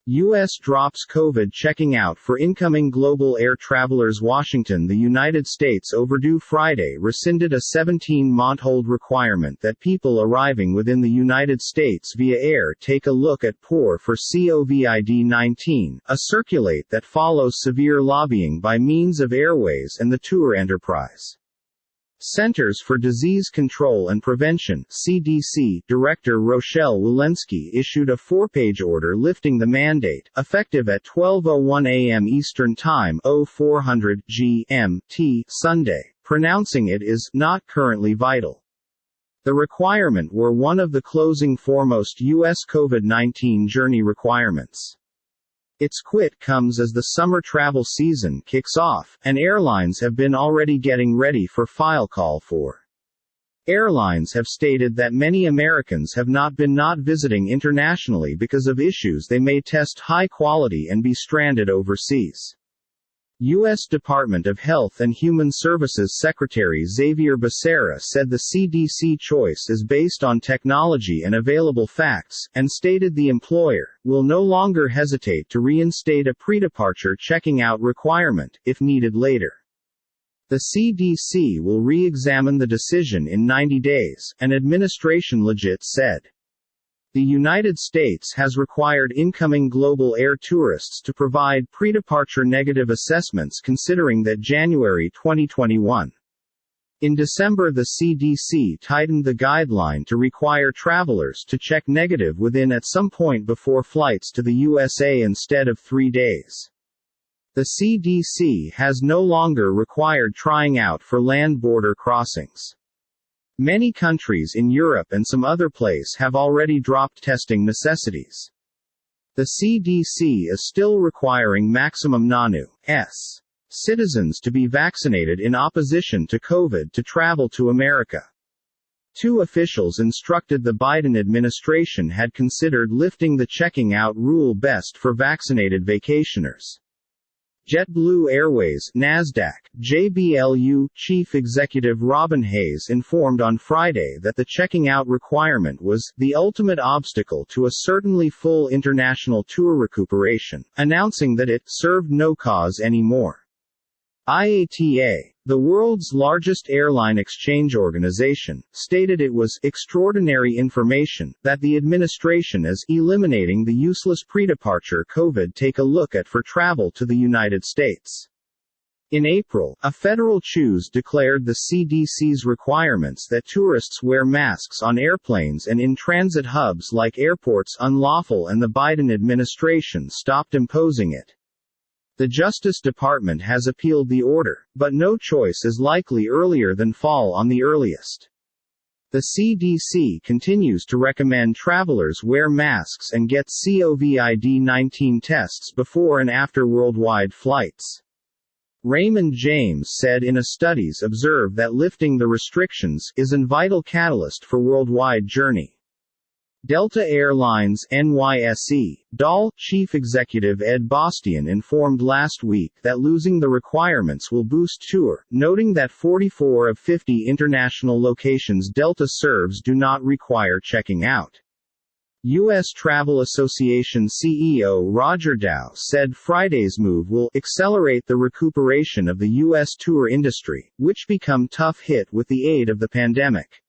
U.S. drops COVID checking out for incoming global air travelers. Washington. The United States overdue Friday rescinded a 17-month hold requirement that people arriving within the United States via air take a look at POR for COVID-19, a circulate that follows severe lobbying by means of Airways and the tour enterprise. Centers for Disease Control and Prevention (CDC) Director Rochelle Walensky issued a 4-page order lifting the mandate, effective at 12:01 a.m. Eastern Time (0400 GMT) Sunday, pronouncing it is not currently vital. The requirement were one of the closing foremost U.S. COVID-19 journey requirements. Its quit comes as the summer travel season kicks off, and airlines have been already getting ready for file call for. Airlines have stated that many Americans have not visiting internationally because of issues they may test high quality and be stranded overseas. U.S. Department of Health and Human Services Secretary Xavier Becerra said the CDC choice is based on technology and available facts, and stated the employer will no longer hesitate to reinstate a pre-departure checking out requirement, if needed later. The CDC will re-examine the decision in 90 days, an administration legit said. The United States has required incoming global air tourists to provide pre-departure negative assessments considering that January 2021. In December, the CDC tightened the guideline to require travelers to check negative within at some point before flights to the USA instead of 3 days. The CDC has no longer required trying out for land border crossings. Many countries in Europe and some other places have already dropped testing necessities. The CDC is still requiring maximum non-US citizens to be vaccinated in opposition to COVID to travel to America. Two officials instructed the Biden administration had considered lifting the checking out rule best for vaccinated vacationers. JetBlue Airways (Nasdaq) JBLU Chief Executive Robin Hayes informed on Friday that the checking out requirement was the ultimate obstacle to a certainly full international tour recuperation, announcing that it served no cause anymore. IATA, the world's largest airline exchange organization, stated it was extraordinary information that the administration is eliminating the useless pre-departure COVID take a look at for travel to the United States. In April, a federal choose declared the CDC's requirements that tourists wear masks on airplanes and in transit hubs like airports unlawful, and the Biden administration stopped imposing it. The Justice Department has appealed the order, but no choice is likely earlier than fall on the earliest. The CDC continues to recommend travelers wear masks and get COVID-19 tests before and after worldwide flights. Raymond James said in a studies observed that lifting the restrictions is a vital catalyst for worldwide journey. Delta Airlines NYSE, DAL Chief Executive Ed Bastian informed last week that losing the requirements will boost tour, noting that 44 of 50 international locations Delta serves do not require checking out. U.S. Travel Association CEO Roger Dow said Friday's move will accelerate the recuperation of the U.S. tour industry, which become tough hit with the aid of the pandemic.